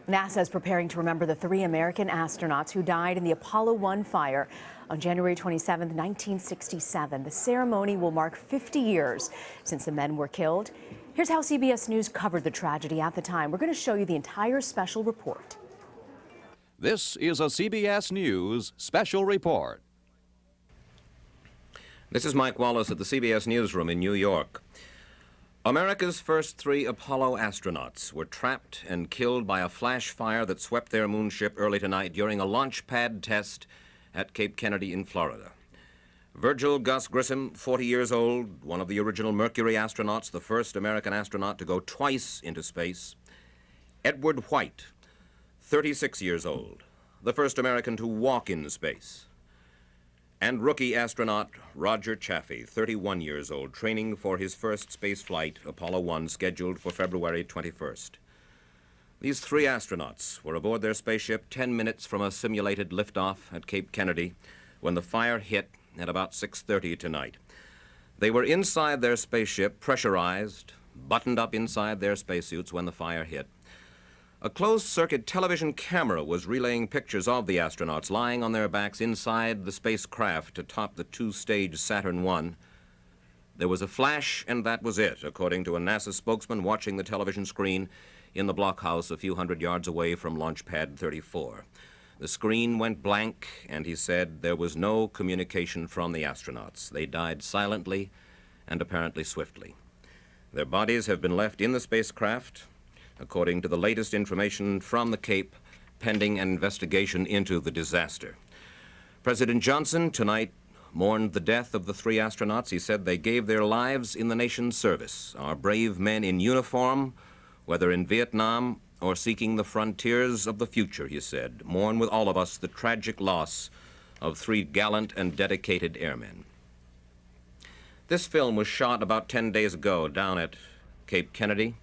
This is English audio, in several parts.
NASA is preparing to remember the 3 American astronauts who died in the Apollo 1 fire on January 27, 1967. The ceremony will mark 50 years since the men were killed. Here's how CBS News covered the tragedy at the time. We're going to show you the entire special report. This is a CBS News special report. This is Mike Wallace at the CBS Newsroom in New York. America's first 3 Apollo astronauts were trapped and killed by a flash fire that swept their moonship early tonight during a launch pad test at Cape Kennedy in Florida. Virgil Gus Grissom, 40 years old, one of the original Mercury astronauts, the first American astronaut to go twice into space. Edward White, 36 years old, the first American to walk in space. And rookie astronaut Roger Chaffee, 31 years old, training for his first space flight, Apollo 1, scheduled for February 21st. These 3 astronauts were aboard their spaceship 10 minutes from a simulated liftoff at Cape Kennedy when the fire hit at about 6:30 tonight. They were inside their spaceship, pressurized, buttoned up inside their spacesuits when the fire hit. A closed-circuit television camera was relaying pictures of the astronauts lying on their backs inside the spacecraft atop the 2-stage Saturn I. There was a flash, and that was it, according to a NASA spokesman watching the television screen in the blockhouse a few hundred yards away from Launch Pad 34. The screen went blank, and he said there was no communication from the astronauts. They died silently and apparently swiftly. Their bodies have been left in the spacecraft, according to the latest information from the Cape, pending an investigation into the disaster. President Johnson tonight mourned the death of the 3 astronauts. He said they gave their lives in the nation's service. Our brave men in uniform, whether in Vietnam or seeking the frontiers of the future, he said, mourn with all of us the tragic loss of 3 gallant and dedicated airmen. This film was shot about 10 days ago down at Cape Kennedy,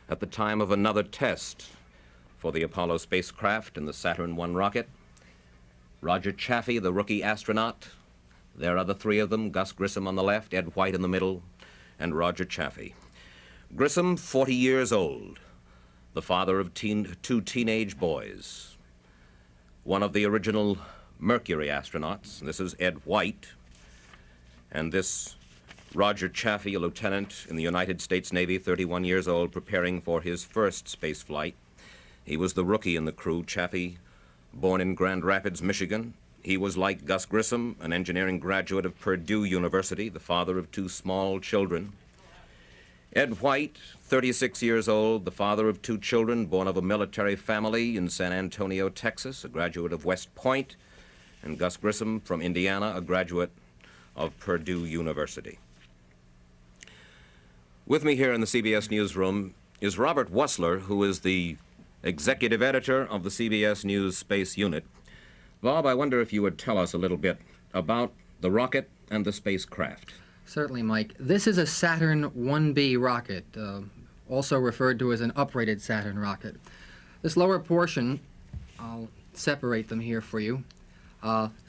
at the time of another test for the Apollo spacecraft and the Saturn I rocket. Roger Chaffee, the rookie astronaut. There are the 3 of them, Gus Grissom on the left, Ed White in the middle, and Roger Chaffee. Grissom, 40 years old, the father of 2 teenage boys. One of the original Mercury astronauts. This is Ed White, and this Roger Chaffee, a lieutenant in the United States Navy, 31 years old, preparing for his first space flight. He was the rookie in the crew. Chaffee, born in Grand Rapids, Michigan. He was, like Gus Grissom, an engineering graduate of Purdue University, the father of 2 small children. Ed White, 36 years old, the father of 2 children, born of a military family in San Antonio, Texas, a graduate of West Point. And Gus Grissom from Indiana, a graduate of Purdue University. With me here in the CBS Newsroom is Robert Wussler, who is the executive editor of the CBS News Space Unit. Bob, I wonder if you would tell us a little bit about the rocket and the spacecraft. Certainly, Mike. This is a Saturn 1B rocket, also referred to as an uprated Saturn rocket. This lower portion, I'll separate them here for you.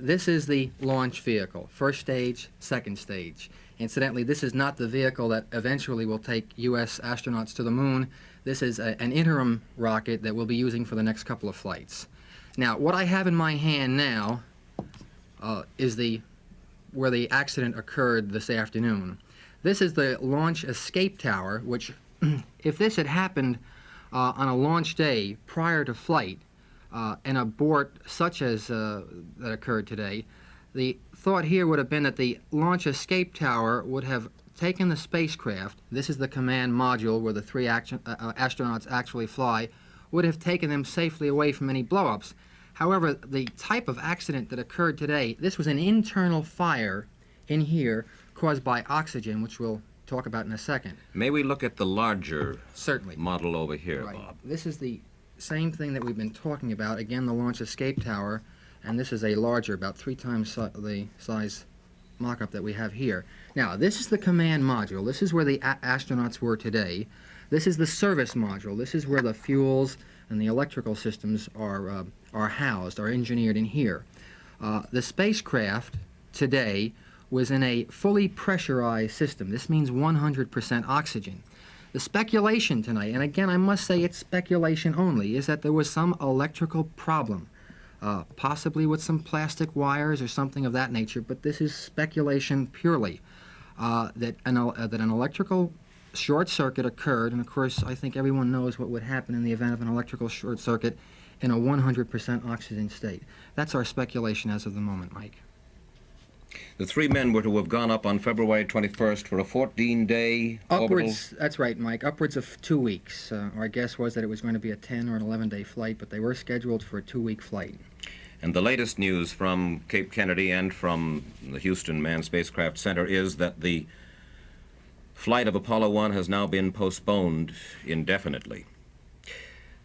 This is the launch vehicle, first stage, second stage. Incidentally, this is not the vehicle that eventually will take U.S. astronauts to the moon. This is an interim rocket that we'll be using for the next couple of flights. Now, what I have in my hand now is where the accident occurred this afternoon. This is the launch escape tower, which, if this had happened on a launch day prior to flight, an abort such as that occurred today, the thought here would have been that the launch escape tower would have taken the spacecraft, this is the command module where the 3 astronauts actually fly, would have taken them safely away from any blow-ups. However, the type of accident that occurred today, this was an internal fire in here caused by oxygen, which we'll talk about in a second. May we look at the larger Certainly. Model over here, Right. Bob? This is the same thing that we've been talking about, again, the launch escape tower, and this is a larger, about 3 times the size mock-up that we have here. Now, this is the command module. This is where the astronauts were today. This is the service module. This is where the fuels and the electrical systems are housed, are engineered in here. The spacecraft today was in a fully pressurized system. This means 100% oxygen. The speculation tonight, and again I must say it's speculation only, is that there was some electrical problem, possibly with some plastic wires or something of that nature, but this is speculation purely, that an electrical short circuit occurred, and of course I think everyone knows what would happen in the event of an electrical short circuit in a 100% oxygen state. That's our speculation as of the moment, Mike. The three men were to have gone up on February 21st for a 14-day Upwards, that's right, Mike, upwards of 2 weeks. Our guess was that it was going to be a 10 or an 11-day flight, but they were scheduled for a 2-week flight. And the latest news from Cape Kennedy and from the Houston Manned Spacecraft Center is that the flight of Apollo 1 has now been postponed indefinitely.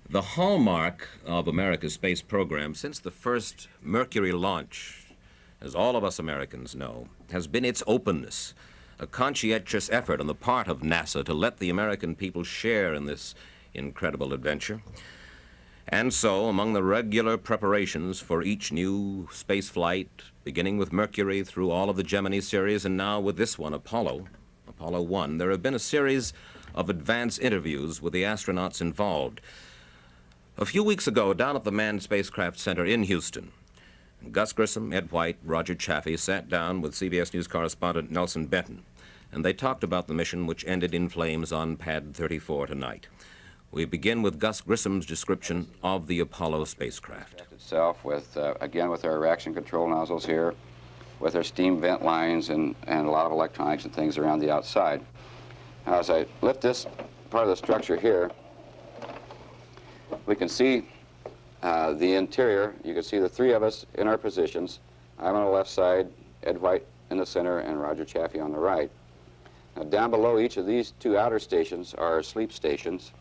The hallmark of America's space program since the first Mercury launch, as all of us Americans know, has been its openness, a conscientious effort on the part of NASA to let the American people share in this incredible adventure. And so, among the regular preparations for each new space flight, beginning with Mercury through all of the Gemini series, and now with this one, Apollo 1, there have been a series of advance interviews with the astronauts involved. A few weeks ago, down at the Manned Spacecraft Center in Houston, Gus Grissom, Ed White, Roger Chaffee sat down with CBS News correspondent Nelson Benton, and they talked about the mission which ended in flames on Pad 34 tonight. We begin with Gus Grissom's description of the Apollo spacecraft. Itself with, again, with our reaction control nozzles here, with our steam vent lines and a lot of electronics and things around the outside. Now, as I lift this part of the structure here, we can see the interior. You can see the three of us in our positions. I'm on the left side, Ed White in the center, and Roger Chaffee on the right. Now, down below each of these two outer stations are sleep stations.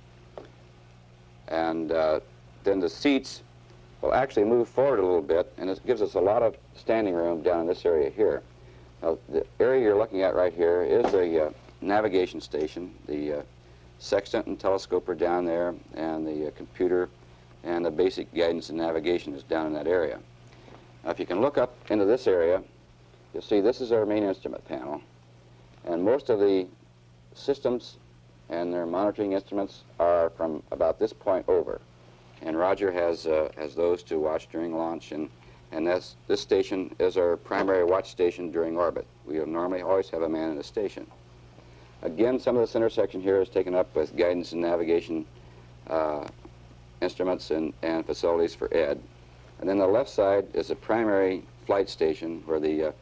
And then the seats will actually move forward a little bit, and it gives us a lot of standing room down in this area here. Now, the area you're looking at right here is the navigation station. The sextant and telescope are down there, and the computer and the basic guidance and navigation is down in that area. Now, if you can look up into this area, you'll see this is our main instrument panel, and most of the systems and their monitoring instruments are from about this point over. And Roger has those to watch during launch, and this station is our primary watch station during orbit. We normally always have a man in the station. Again, some of the center section here is taken up with guidance and navigation instruments and facilities for Ed. And then the left side is a primary flight station where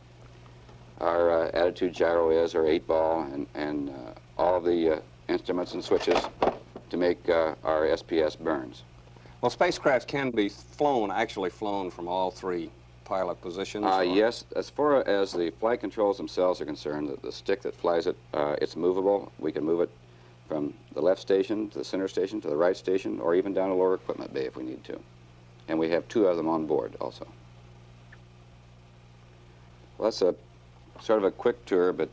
our attitude gyro is, our 8-ball, and all of the instruments and switches to make our SPS burns. Well, spacecraft can be actually flown from all three pilot positions? Yes, as far as the flight controls themselves are concerned, the stick that flies it, it's movable. We can move it from the left station to the center station to the right station, or even down to lower equipment bay if we need to. And we have 2 of them on board also. Well, that's a sort of a quick tour, but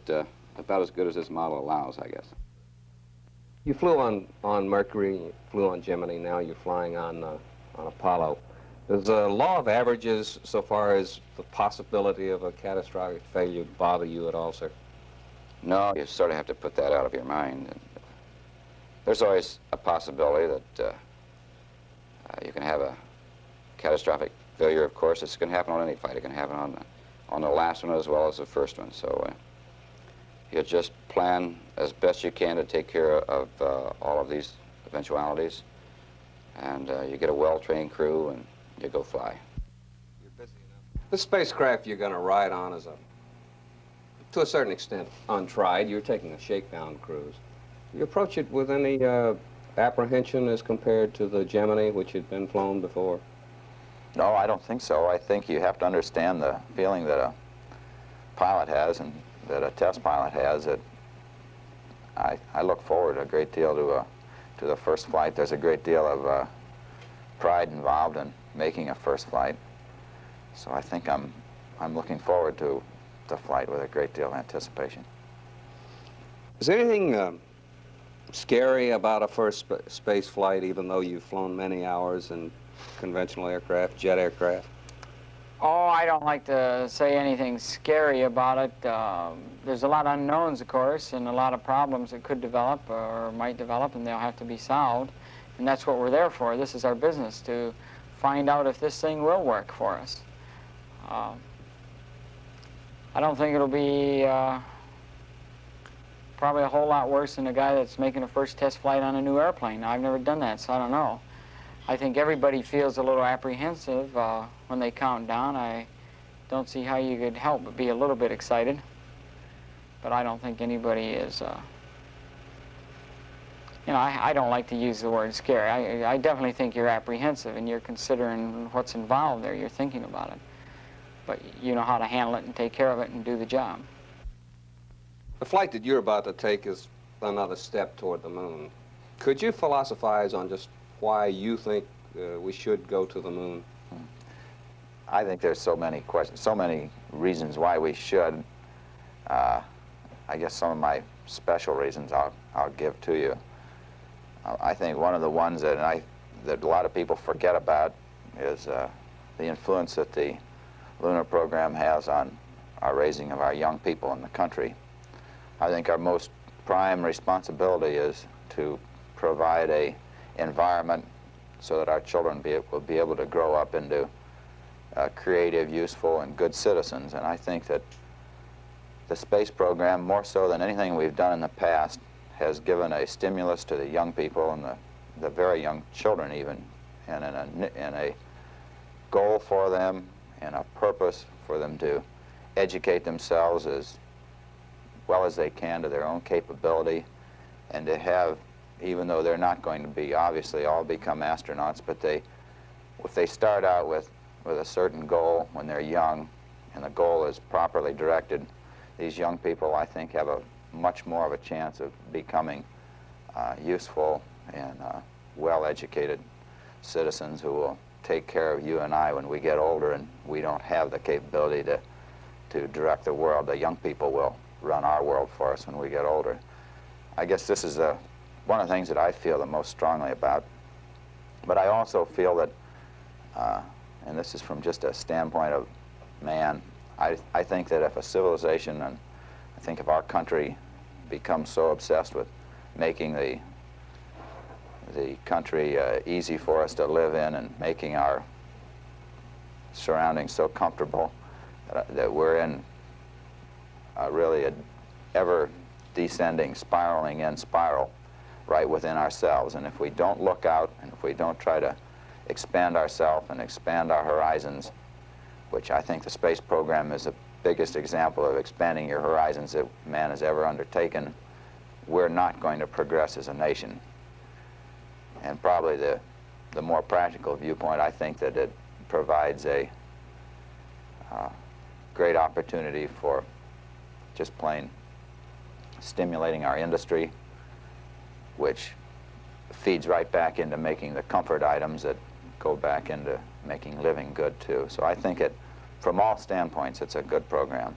about as good as this model allows, I guess. You flew on Mercury, you flew on Gemini, now you're flying on Apollo. Does the law of averages, so far as the possibility of a catastrophic failure, bother you at all, sir? No, you sort of have to put that out of your mind. There's always a possibility that you can have a catastrophic failure, of course. This can happen on any flight. It can happen on the last one as well as the first one. So you just plan as best you can to take care of all of these eventualities. And you get a well-trained crew and you go fly. You're busy enough. The spacecraft you're going to ride on is to a certain extent, untried. You're taking a shakedown cruise. You approach it with any apprehension as compared to the Gemini, which had been flown before? No, I don't think so. I think you have to understand the feeling that a pilot has and that a test pilot has. That I look forward a great deal to the first flight. There's a great deal of pride involved in making a first flight. So I think I'm looking forward to the flight with a great deal of anticipation. Is there anything scary about a first space flight, even though you've flown many hours in conventional aircraft, jet aircraft? Oh, I don't like to say anything scary about it. There's a lot of unknowns, of course, and a lot of problems that could develop or might develop, and they'll have to be solved. And that's what we're there for. This is our business, to find out if this thing will work for us. I don't think it'll be probably a whole lot worse than a guy that's making a first test flight on a new airplane. I've never done that, so I don't know. I think everybody feels a little apprehensive when they count down. I don't see how you could help but be a little bit excited. But I don't think anybody is, you know, I don't like to use the word scary. I definitely think you're apprehensive and you're considering what's involved there. You're thinking about it. But you know how to handle it and take care of it and do the job. The flight that you're about to take is another step toward the moon. Could you philosophize on just why you think we should go to the moon? I think there's so many questions, so many reasons why we should. I guess some of my special reasons I'll give to you. I think one of the ones that a lot of people forget about is the influence that the lunar program has on our raising of our young people in the country. I think our most prime responsibility is to provide a environment so that our children will be able to grow up into creative, useful, and good citizens. And I think that the space program, more so than anything we've done in the past, has given a stimulus to the young people and the very young children even, and a goal for them and a purpose for them to educate themselves as well as they can to their own capability, and to have, even though they're not going to be obviously all become astronauts, but if they start out with a certain goal when they're young, and the goal is properly directed, these young people, I think, have a much more of a chance of becoming useful and well-educated citizens who will take care of you and I when we get older and we don't have the capability to direct the world. The young people will run our world for us when we get older. I guess this is one of the things that I feel the most strongly about. But I also feel that, and this is from just a standpoint of man, I think that if a civilization, and I think if our country becomes so obsessed with making the country easy for us to live in and making our surroundings so comfortable that we're in really an ever descending, spiraling in spiral right within ourselves. And if we don't look out, and if we don't try to expand ourselves and expand our horizons, which I think the space program is the biggest example of expanding your horizons that man has ever undertaken, we're not going to progress as a nation. And probably the more practical viewpoint, I think that it provides a great opportunity for just plain stimulating our industry, which feeds right back into making the comfort items that go back into making living good too. So I think from all standpoints, it's a good program.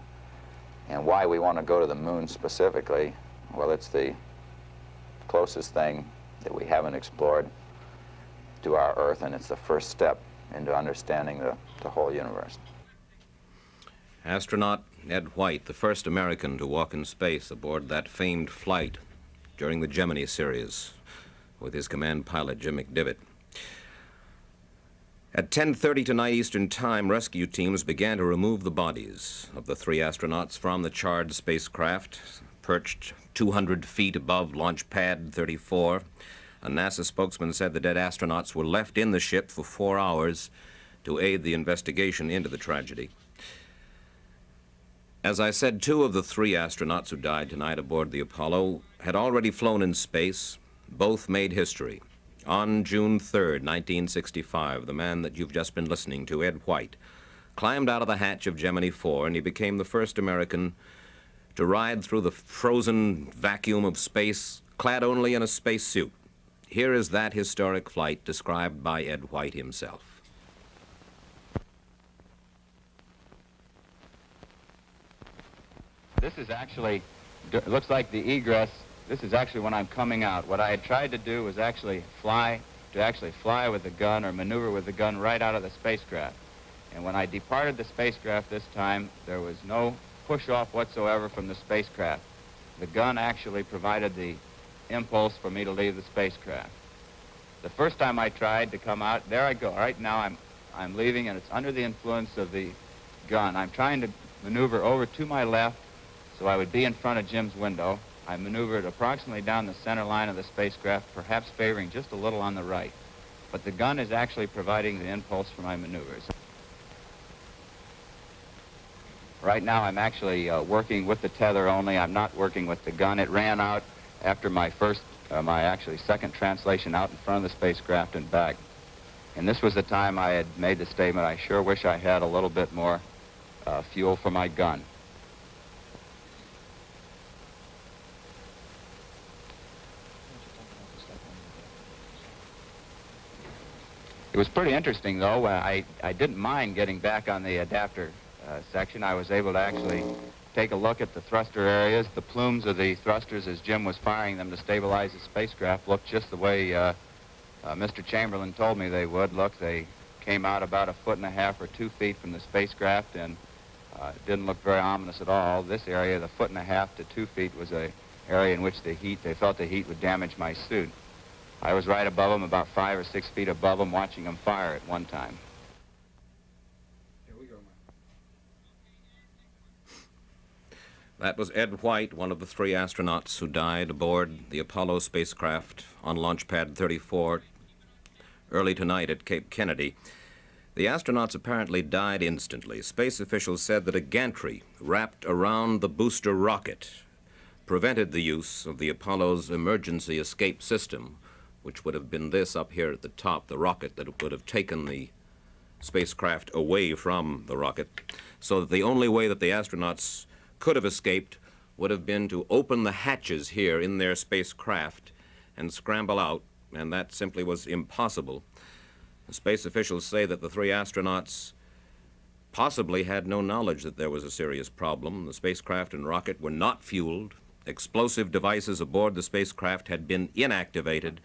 And why we want to go to the moon specifically, well, it's the closest thing that we haven't explored to our Earth, and it's the first step into understanding the whole universe. Astronaut Ed White, the first American to walk in space aboard that famed flight during the Gemini series with his command pilot, Jim McDivitt. At 10:30 tonight Eastern Time, rescue teams began to remove the bodies of the 3 astronauts from the charred spacecraft, perched 200 feet above Launch Pad 34. A NASA spokesman said the dead astronauts were left in the ship for 4 hours to aid the investigation into the tragedy. As I said, 2 of the 3 astronauts who died tonight aboard the Apollo had already flown in space. Both made history. On June 3rd, 1965, the man that you've just been listening to, Ed White, climbed out of the hatch of Gemini 4, and he became the first American to ride through the frozen vacuum of space, clad only in a spacesuit. Here is that historic flight described by Ed White himself. This is actually, looks like the egress. This is actually when I'm coming out. What I had tried to do was actually fly with the gun or maneuver with the gun right out of the spacecraft. And when I departed the spacecraft this time, there was no push-off whatsoever from the spacecraft. The gun actually provided the impulse for me to leave the spacecraft. The first time I tried to come out, there I go. Right now I'm leaving, and it's under the influence of the gun. I'm trying to maneuver over to my left so I would be in front of Jim's window. I maneuvered approximately down the center line of the spacecraft, perhaps favoring just a little on the right. But the gun is actually providing the impulse for my maneuvers. Right now I'm actually working with the tether only. I'm not working with the gun. It ran out after my actually second translation out in front of the spacecraft and back. And this was the time I had made the statement, I sure wish I had a little bit more fuel for my gun. It was pretty interesting, though. I didn't mind getting back on the adapter section. I was able to actually take a look at the thruster areas. The plumes of the thrusters, as Jim was firing them to stabilize the spacecraft, looked just the way Mr. Chamberlain told me they would look. They came out about 1.5 feet or 2 feet from the spacecraft, and it didn't look very ominous at all. This area, the 1.5 to 2 feet, was an area in which they felt the heat would damage my suit. I was right above them, about 5 or 6 feet above them, watching them fire at one time. Here we go, That was Ed White, one of the 3 astronauts who died aboard the Apollo spacecraft on Launch Pad 34 early tonight at Cape Kennedy. The astronauts apparently died instantly. Space officials said that a gantry wrapped around the booster rocket prevented the use of the Apollo's emergency escape system, which would have been this up here at the top, the rocket that would have taken the spacecraft away from the rocket, so that the only way that the astronauts could have escaped would have been to open the hatches here in their spacecraft and scramble out, and that simply was impossible. The space officials say that the 3 astronauts possibly had no knowledge that there was a serious problem. The spacecraft and rocket were not fueled. Explosive devices aboard the spacecraft had been inactivated,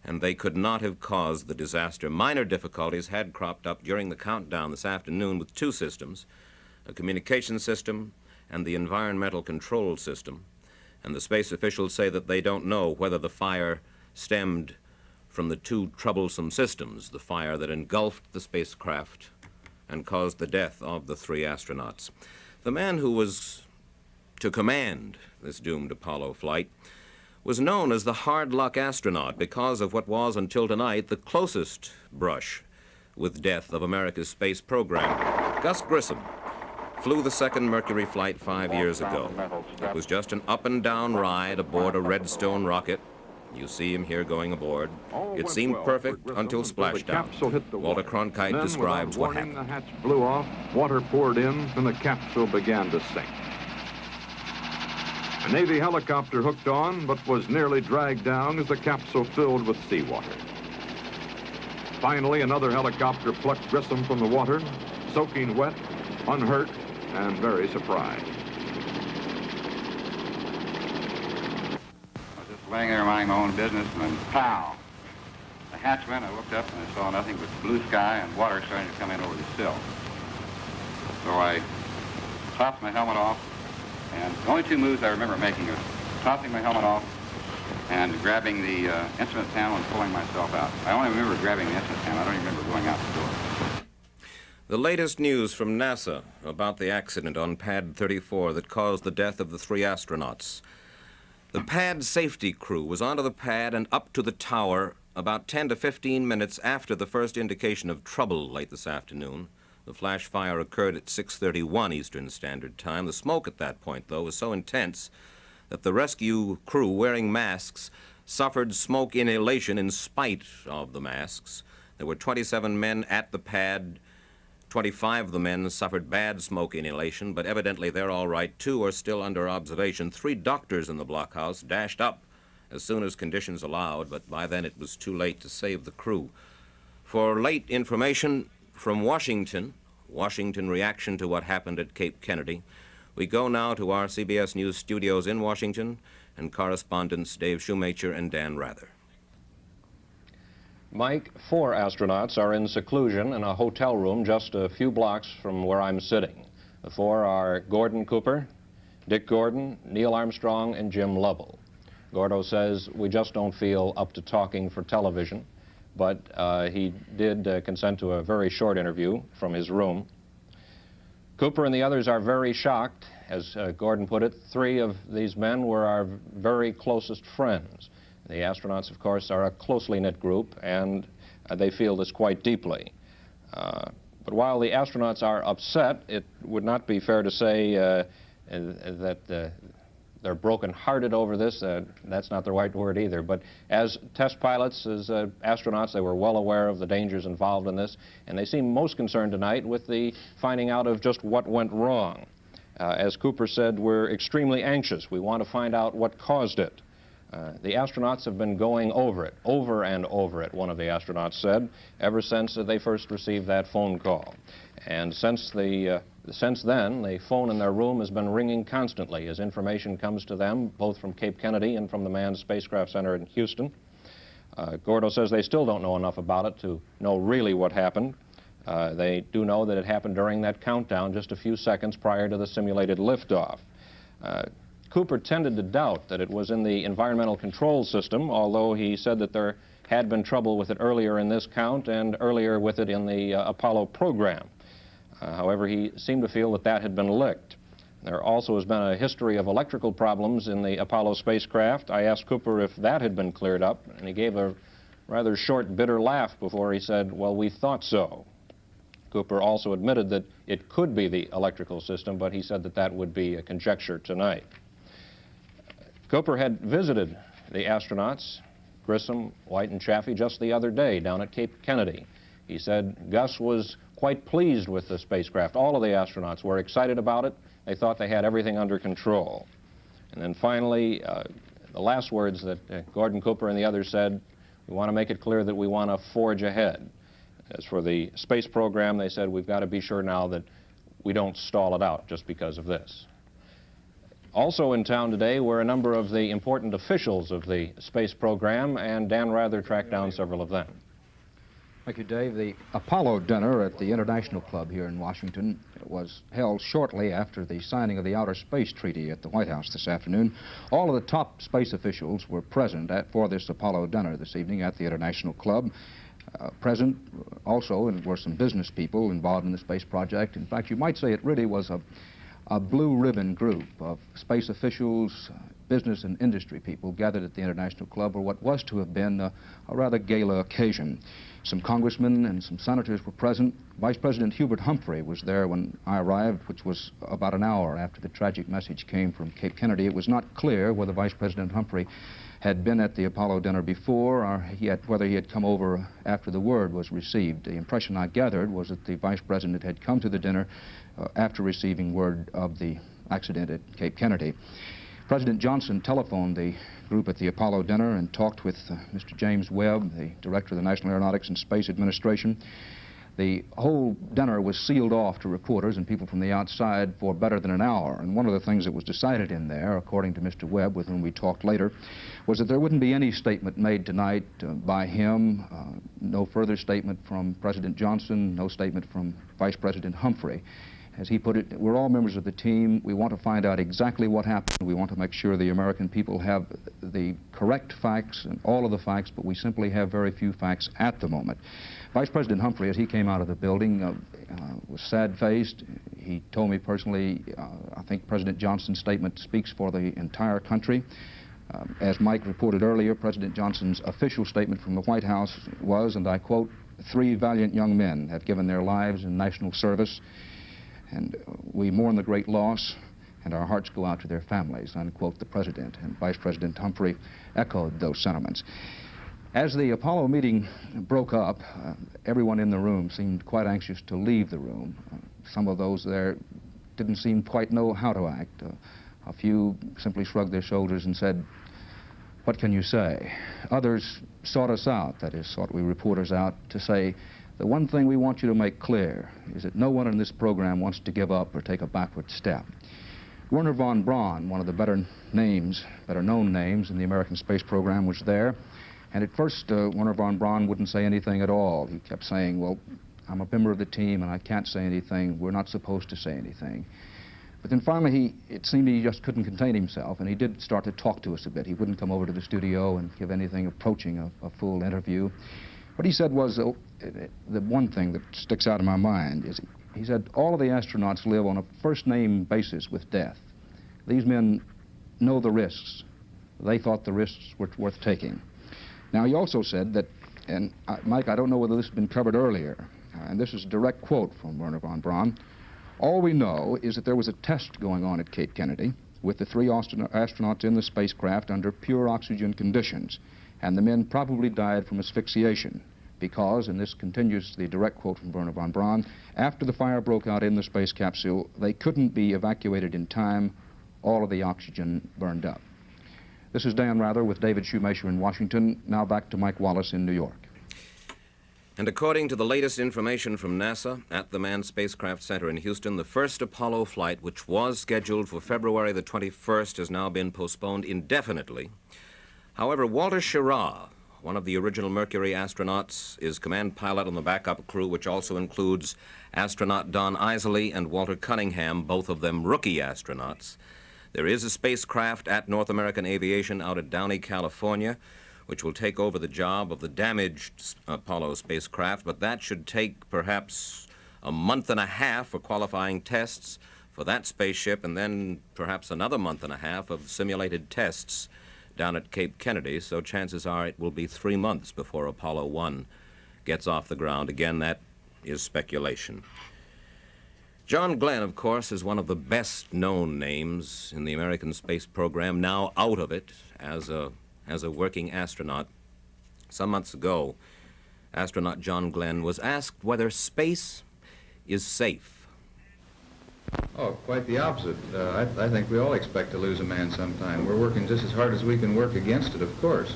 and they could not have caused the disaster. Minor difficulties had cropped up during the countdown this afternoon with 2 systems, a communication system and the environmental control system. And the space officials say that they don't know whether the fire stemmed from the 2 troublesome systems, the fire that engulfed the spacecraft and caused the death of the 3 astronauts. The man who was to command this doomed Apollo flight was known as the hard luck astronaut because of what was, until tonight, the closest brush with death of America's space program. Gus Grissom flew the 2nd Mercury flight 5 years ago. It was just an up and down ride aboard a Redstone rocket. You see him here going aboard. It seemed perfect until splashdown. Walter Cronkite describes what happened. The hatch blew off, water poured in, and the capsule began to sink. A Navy helicopter hooked on, but was nearly dragged down as the capsule filled with seawater. Finally, another helicopter plucked Grissom from the water, soaking wet, unhurt, and very surprised. I was just laying there minding my own business, and then pow! The hatch went, I looked up, and I saw nothing but blue sky and water starting to come in over the sill. So I tossed my helmet off, and the only 2 moves I remember making was tossing my helmet off and grabbing the instrument panel and pulling myself out. I only remember grabbing the instrument panel. I don't even remember going out the door. The latest news from NASA about the accident on Pad 34 that caused the death of the 3 astronauts. The pad safety crew was onto the pad and up to the tower about 10 to 15 minutes after the first indication of trouble late this afternoon. The flash fire occurred at 6:31 Eastern Standard Time. The smoke at that point, though, was so intense that the rescue crew, wearing masks, suffered smoke inhalation in spite of the masks. There were 27 men at the pad. 25 of the men suffered bad smoke inhalation, but evidently they're all right. 2 are still under observation. 3 doctors in the blockhouse dashed up as soon as conditions allowed, but by then it was too late to save the crew. For late information from Washington reaction to what happened at Cape Kennedy, we go now to our CBS News studios in Washington and correspondents Dave Shoemaker and Dan Rather. Mike, 4 astronauts are in seclusion in a hotel room just a few blocks from where I'm sitting. The 4 are Gordon Cooper, Dick Gordon, Neil Armstrong, and Jim Lovell. Gordo says we just don't feel up to talking for television, but he did consent to a very short interview from his room. Cooper and the others are very shocked. As Gordon put it, 3 of these men were our very closest friends. The astronauts, of course, are a closely knit group, and they feel this quite deeply. But while the astronauts are upset, it would not be fair to say that they're broken-hearted over this. That's not the right word either. But as test pilots, as astronauts, they were well aware of the dangers involved in this, and they seem most concerned tonight with the finding out of just what went wrong. As Cooper said, we're extremely anxious. We want to find out what caused it. The astronauts have been going over and over it, one of the astronauts said, ever since they first received that phone call. And since then, the phone in their room has been ringing constantly as information comes to them, both from Cape Kennedy and from the Manned Spacecraft Center in Houston. Gordo says they still don't know enough about it to know really what happened. They do know that it happened during that countdown just a few seconds prior to the simulated liftoff. Cooper tended to doubt that it was in the environmental control system, although he said that there had been trouble with it earlier in this count and earlier with it in the Apollo program. However, he seemed to feel that that had been licked. There also has been a history of electrical problems in the Apollo spacecraft. I asked Cooper if that had been cleared up, and he gave a rather short, bitter laugh before he said, well, we thought so. Cooper also admitted that it could be the electrical system, but he said that that would be a conjecture tonight. Cooper had visited the astronauts, Grissom, White, and Chaffee, just the other day down at Cape Kennedy. He said Gus was quite pleased with the spacecraft. All of the astronauts were excited about it. They thought they had everything under control. And then finally, the last words that Gordon Cooper and the others said, we want to make it clear that we want to forge ahead. As for the space program, they said we've got to be sure now that we don't stall it out just because of this. Also in town today were a number of the important officials of the space program, and Dan Rather tracked down several of them. Thank you, Dave. The Apollo dinner at the International Club here in Washington was held shortly after the signing of the Outer Space Treaty at the White House this afternoon. All of the top space officials were present for this Apollo dinner this evening at the International Club. Present also were some business people involved in the space project. In fact, you might say it really was a blue ribbon group of space officials, business and industry people gathered at the International Club for what was to have been a rather gala occasion. Some congressmen and some senators were present. Vice President Hubert Humphrey was there when I arrived, which was about an hour after the tragic message came from Cape Kennedy. It was not clear whether Vice President Humphrey had been at the Apollo dinner before or whether he had come over after the word was received. The impression I gathered was that the Vice President had come to the dinner after receiving word of the accident at Cape Kennedy. President Johnson telephoned the group at the Apollo dinner and talked with Mr. James Webb, the Director of the National Aeronautics and Space Administration. The whole dinner was sealed off to reporters and people from the outside for better than an hour. And one of the things that was decided in there, according to Mr. Webb, with whom we talked later, was that there wouldn't be any statement made tonight by him, no further statement from President Johnson, no statement from Vice President Humphrey. As he put it, we're all members of the team. We want to find out exactly what happened. We want to make sure the American people have the correct facts and all of the facts, but we simply have very few facts at the moment. Vice President Humphrey, as he came out of the building, was sad-faced. He told me personally, I think President Johnson's statement speaks for the entire country. As Mike reported earlier, President Johnson's official statement from the White House was, and I quote, 3 valiant young men have given their lives in national service, and we mourn the great loss, and our hearts go out to their families, unquote, the President. And Vice President Humphrey echoed those sentiments. As the Apollo meeting broke up, everyone in the room seemed quite anxious to leave the room. Some of those there didn't seem quite know how to act. A few simply shrugged their shoulders and said, "What can you say?" Others sought us out, that is, sought we reporters out, to say, "The one thing we want you to make clear is that no one in this program wants to give up or take a backward step." Werner von Braun, one of the better known names in the American space program, was there. And at first, Werner von Braun wouldn't say anything at all. He kept saying, well, I'm a member of the team and I can't say anything. We're not supposed to say anything. But then finally, it seemed he just couldn't contain himself, and he did start to talk to us a bit. He wouldn't come over to the studio and give anything approaching a full interview. What he said was, the one thing that sticks out in my mind is, he said, all of the astronauts live on a first-name basis with death. These men know the risks. They thought the risks were worth taking. Now, he also said that, and Mike, I don't know whether this has been covered earlier, and this is a direct quote from Werner von Braun, all we know is that there was a test going on at Cape Kennedy with the 3 astronauts in the spacecraft under pure oxygen conditions, and the men probably died from asphyxiation because, and this continues the direct quote from Werner von Braun, after the fire broke out in the space capsule, they couldn't be evacuated in time. All of the oxygen burned up. This is Dan Rather with David Shoemaker in Washington. Now back to Mike Wallace in New York. And according to the latest information from NASA at the Manned Spacecraft Center in Houston, the first Apollo flight, which was scheduled for February the 21st, has now been postponed indefinitely. However, Walter Schirra, one of the original Mercury astronauts, is command pilot on the backup crew, which also includes astronaut Don Isley and Walter Cunningham, both of them rookie astronauts. There is a spacecraft at North American Aviation out at Downey, California, which will take over the job of the damaged Apollo spacecraft, but that should take perhaps a month and a half for qualifying tests for that spaceship, and then perhaps another month and a half of simulated tests down at Cape Kennedy, so chances are it will be 3 months before Apollo 1 gets off the ground. Again, that is speculation. John Glenn, of course, is one of the best-known names in the American space program, now out of it as a working astronaut. Some months ago, astronaut John Glenn was asked whether space is safe. Oh, quite the opposite. I think we all expect to lose a man sometime. We're working just as hard as we can work against it, of course.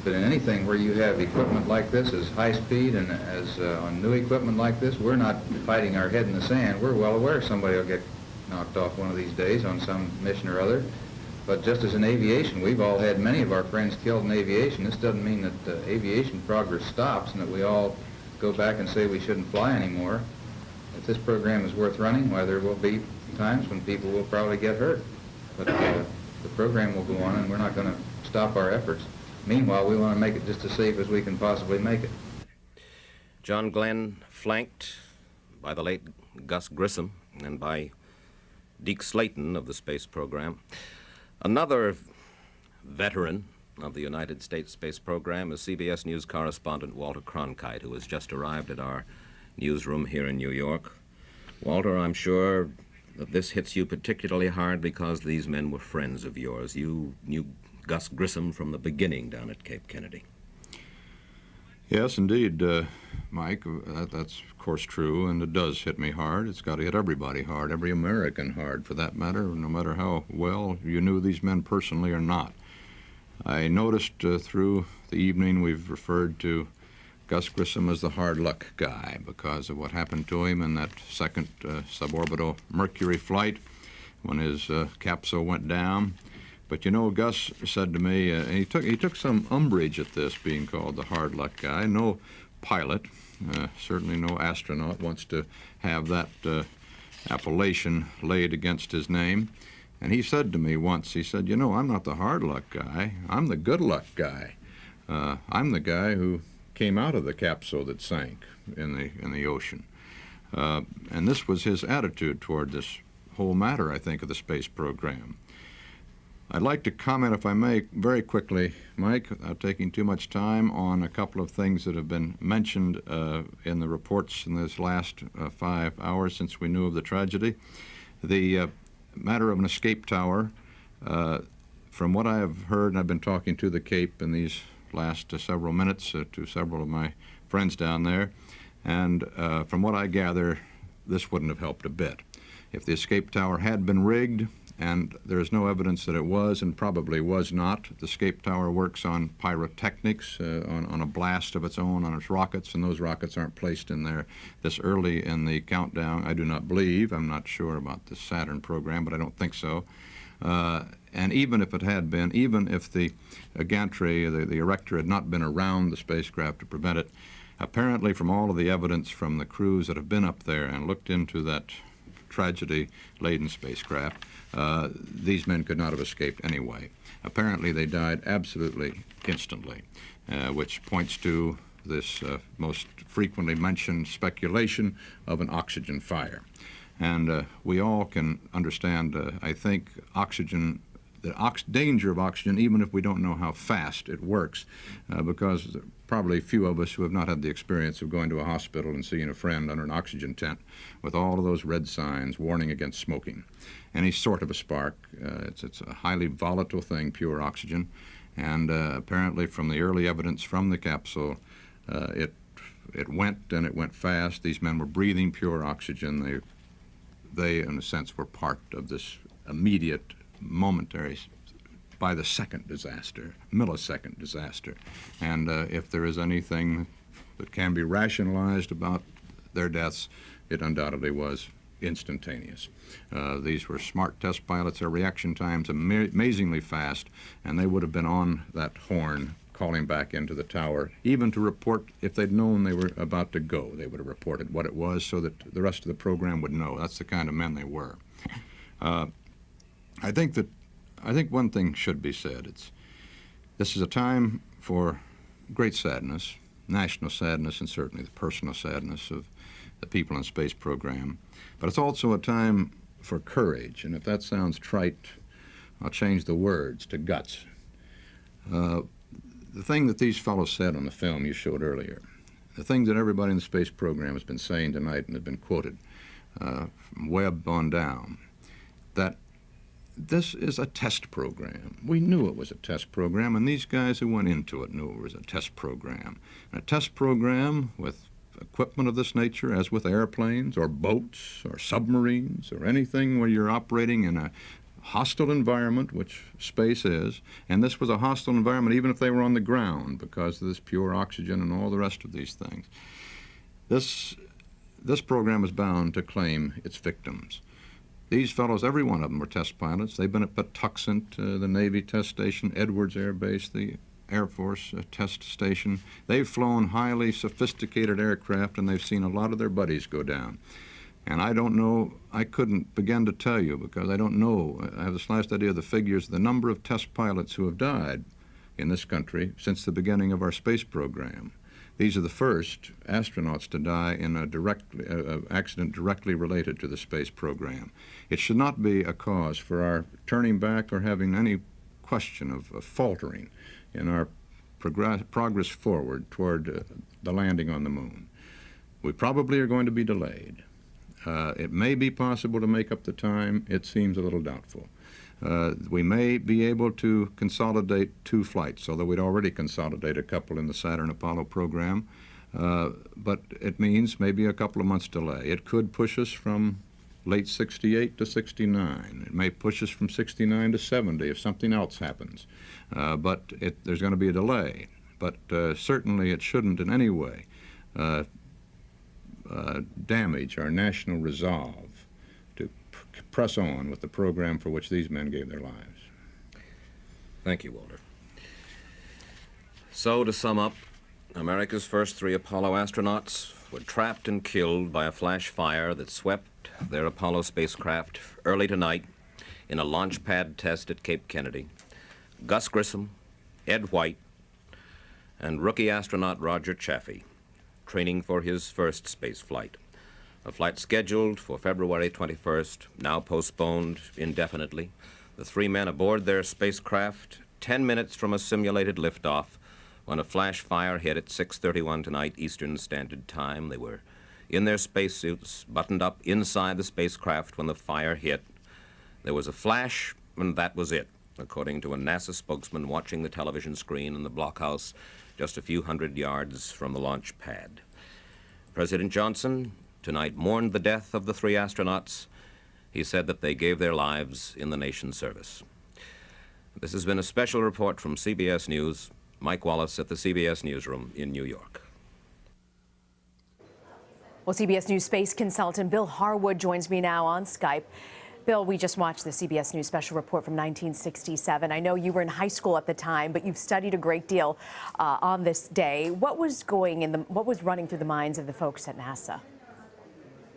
But in anything where you have equipment like this as high speed and as on new equipment like this, we're not fighting our head in the sand. We're well aware somebody will get knocked off one of these days on some mission or other. But just as in aviation, we've all had many of our friends killed in aviation. This doesn't mean that aviation progress stops and that we all go back and say we shouldn't fly anymore. If this program is worth running, why, there will be times when people will probably get hurt. But the program will go on, and we're not going to stop our efforts. Meanwhile, we want to make it just as safe as we can possibly make it. John Glenn, flanked by the late Gus Grissom and by Deke Slayton of the space program. Another veteran of the United States space program is CBS News correspondent Walter Cronkite, who has just arrived at our newsroom here in New York. Walter, I'm sure that this hits you particularly hard because these men were friends of yours. You knew Gus Grissom from the beginning down at Cape Kennedy. Yes, indeed, Mike. That's, of course, true, and it does hit me hard. It's got to hit everybody hard, every American hard, for that matter, no matter how well you knew these men personally or not. I noticed through the evening we've referred to Gus Grissom as the hard luck guy because of what happened to him in that second suborbital Mercury flight when his capsule went down. But you know, Gus said to me, and he took some umbrage at this being called the hard luck guy. No pilot, certainly no astronaut wants to have that appellation laid against his name. And he said to me once, he said, you know, I'm not the hard luck guy, I'm the good luck guy. I'm the guy who came out of the capsule that sank in the ocean. And this was his attitude toward this whole matter, I think, of the space program. I'd like to comment, if I may, very quickly, Mike, without taking too much time, on a couple of things that have been mentioned in the reports in this last 5 hours since we knew of the tragedy. The matter of an escape tower, from what I have heard, and I've been talking to the Cape in these last several minutes to several of my friends down there, and from what I gather, this wouldn't have helped a bit. If the escape tower had been rigged, and there's no evidence that it was and probably was not. The escape tower works on pyrotechnics, on a blast of its own, on its rockets, and those rockets aren't placed in there this early in the countdown. I do not believe. I'm not sure about the Saturn program, but I don't think so. And even if it had been, even if the gantry, the erector, had not been around the spacecraft to prevent it, apparently from all of the evidence from the crews that have been up there and looked into that tragedy-laden spacecraft, these men could not have escaped anyway. Apparently they died absolutely instantly, which points to this most frequently mentioned speculation of an oxygen fire. And we all can understand, I think, oxygen, the danger of oxygen, even if we don't know how fast it works, because probably few of us who have not had the experience of going to a hospital and seeing a friend under an oxygen tent with all of those red signs warning against smoking. Any sort of a spark, it's a highly volatile thing, pure oxygen, and apparently from the early evidence from the capsule, it went, and it went fast. These men were breathing pure oxygen. They, in a sense, were part of this immediate, momentary, by the second disaster, millisecond disaster. And if there is anything that can be rationalized about their deaths, it undoubtedly was instantaneous. These were smart test pilots. Their reaction times amazingly fast, and they would have been on that horn calling back into the tower, even to report, if they'd known they were about to go, they would have reported what it was so that the rest of the program would know. That's the kind of men they were. I think one thing should be said. This is a time for great sadness, national sadness, and certainly the personal sadness of the people in the space program. But it's also a time for courage, and if that sounds trite, I'll change the words to guts. The thing that these fellows said on the film you showed earlier, the things that everybody in the space program has been saying tonight and have been quoted, from Webb on down, that this is a test program. We knew it was a test program, and these guys who went into it knew it was a test program. And a test program with equipment of this nature, as with airplanes or boats or submarines or anything where you're operating in a hostile environment, which space is, and this was a hostile environment even if they were on the ground because of this pure oxygen and all the rest of these things. This program is bound to claim its victims. These fellows, every one of them were test pilots. They've been at Patuxent, the Navy test station, Edwards Air Base, the Air Force test station. They've flown highly sophisticated aircraft, and they've seen a lot of their buddies go down. And I don't know, I couldn't begin to tell you because I don't know, I have the slightest idea of the figures, the number of test pilots who have died in this country since the beginning of our space program. These are the first astronauts to die in a accident directly related to the space program. It should not be a cause for our turning back or having any question of faltering in our progress forward toward the landing on the moon. We probably are going to be delayed. It may be possible to make up the time. It seems a little doubtful. We may be able to consolidate 2 flights, although we'd already consolidated a couple in the Saturn Apollo program. But it means maybe a couple of months delay. It could push us from late 68 to 69. It may push us from 69 to 70 if something else happens. But there's going to be a delay. But certainly it shouldn't in any way damage our national resolve to press on with the program for which these men gave their lives. Thank you, Walter. So, to sum up, America's first 3 Apollo astronauts were trapped and killed by a flash fire that swept their Apollo spacecraft early tonight in a launch pad test at Cape Kennedy. Gus Grissom, Ed White, and rookie astronaut Roger Chaffee, training for his first space flight. A flight scheduled for February 21st, now postponed indefinitely. The 3 men aboard their spacecraft 10 minutes from a simulated liftoff when a flash fire hit at 6:31 tonight Eastern Standard Time. They were in their spacesuits, buttoned up inside the spacecraft when the fire hit. There was a flash, and that was it, according to a NASA spokesman watching the television screen in the blockhouse just a few hundred yards from the launch pad. President Johnson tonight mourned the death of the 3 astronauts. He said that they gave their lives in the nation's service. This has been a special report from CBS News. Mike Wallace at the CBS Newsroom in New York. Well, CBS News space consultant Bill Harwood joins me now on Skype. Bill, we just watched the CBS News special report from 1967. I know you were in high school at the time, but you've studied a great deal on this day. What was running through the minds of the folks at NASA?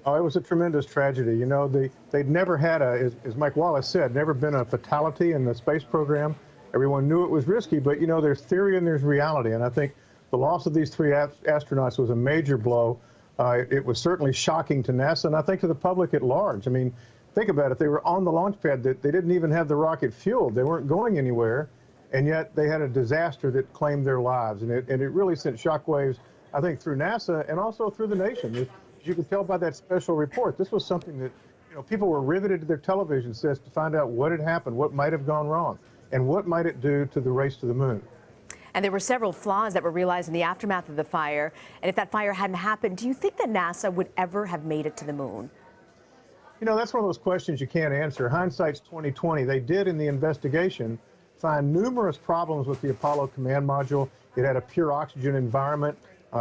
Oh, it was a tremendous tragedy. You know, they'd never had as Mike Wallace said, never been a fatality in the space program. Everyone knew it was risky, but you know, there's theory and there's reality. And I think the loss of these three astronauts was a major blow. It was certainly shocking to NASA, and I think to the public at large. I mean, think about it. They were on the launch pad. They didn't even have the rocket fueled. They weren't going anywhere, and yet they had a disaster that claimed their lives. And it really sent shockwaves, I think, through NASA and also through the nation. As you can tell by that special report, this was something that, you know, people were riveted to their television sets to find out what had happened, what might have gone wrong, and what might it do to the race to the moon. And there were several flaws that were realized in the aftermath of the fire. And if that fire hadn't happened, do you think that NASA would ever have made it to the moon? You know, that's one of those questions you can't answer. Hindsight's 20/20. They did in the investigation find numerous problems with the Apollo command module. It had a pure oxygen environment.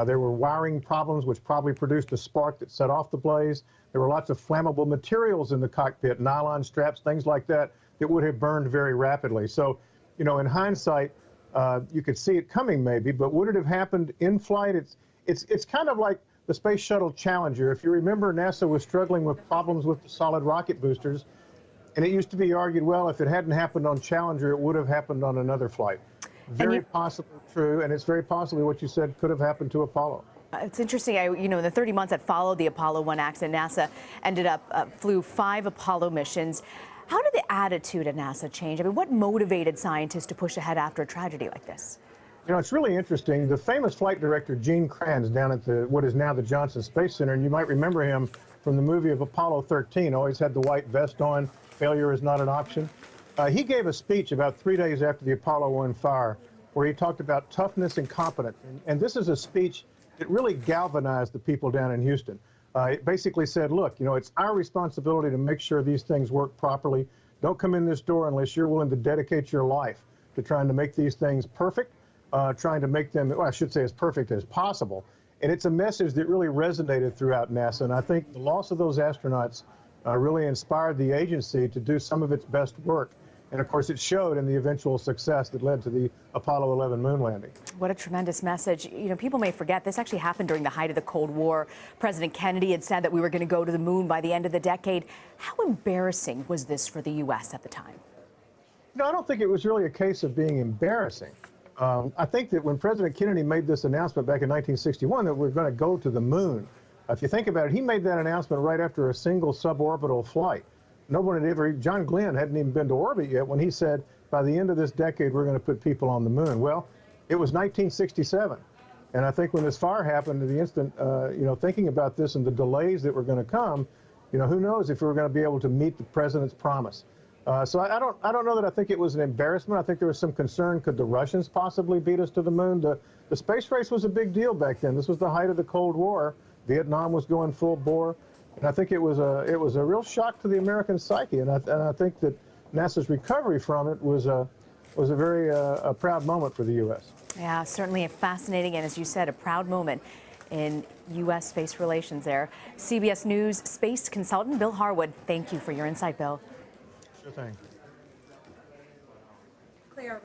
There were wiring problems which probably produced a spark that set off the blaze. There were lots of flammable materials in the cockpit, nylon straps, things like that, that would have burned very rapidly. So, you know, in hindsight, you could see it coming maybe, but would it have happened in flight? It's kind of like the Space Shuttle Challenger. If you remember, NASA was struggling with problems with the solid rocket boosters, and it used to be argued, well, if it hadn't happened on Challenger, it would have happened on another flight. Very possibly true, and it's very possibly what you said could have happened to Apollo. It's interesting, you know, in the 30 months that followed the Apollo 1 accident, NASA ended up flew 5 Apollo missions. How did the attitude at NASA change? I mean, what motivated scientists to push ahead after a tragedy like this? You know, it's really interesting. The famous flight director, Gene Kranz, down at what is now the Johnson Space Center, and you might remember him from the movie of Apollo 13, always had the white vest on, failure is not an option. He gave a speech about 3 days after the Apollo 1 fire where he talked about toughness and competence. And this is a speech that really galvanized the people down in Houston. It basically said, look, you know, it's our responsibility to make sure these things work properly. Don't come in this door unless you're willing to dedicate your life to trying to make these things perfect, trying to make them, well, I should say as perfect as possible. And it's a message that really resonated throughout NASA. And I think the loss of those astronauts really inspired the agency to do some of its best work. And of course, it showed in the eventual success that led to the Apollo 11 moon landing. What a tremendous message. You know, people may forget this actually happened during the height of the Cold War. President Kennedy had said that we were going to go to the moon by the end of the decade. How embarrassing was this for the U.S. at the time? No, I don't think it was really a case of being embarrassing. I think that when President Kennedy made this announcement back in 1961 that we're going to go to the moon, if you think about it, he made that announcement right after a single suborbital flight. No one had ever, John Glenn hadn't even been to orbit yet when he said, by the end of this decade, we're going to put people on the moon. Well, it was 1967. And I think when this fire happened, the instant, you know, thinking about this and the delays that were going to come, you know, who knows if we were going to be able to meet the president's promise. So I don't know that I think it was an embarrassment. I think there was some concern, could the Russians possibly beat us to the moon? The space race was a big deal back then. This was the height of the Cold War. Vietnam was going full bore. And I think it was a real shock to the American psyche, and I think that NASA's recovery from it was a very proud moment for the U.S. Yeah, certainly a fascinating and, as you said, a proud moment in U.S. space relations there. CBS News space consultant Bill Harwood, thank you for your insight, Bill. Sure thing. Claire,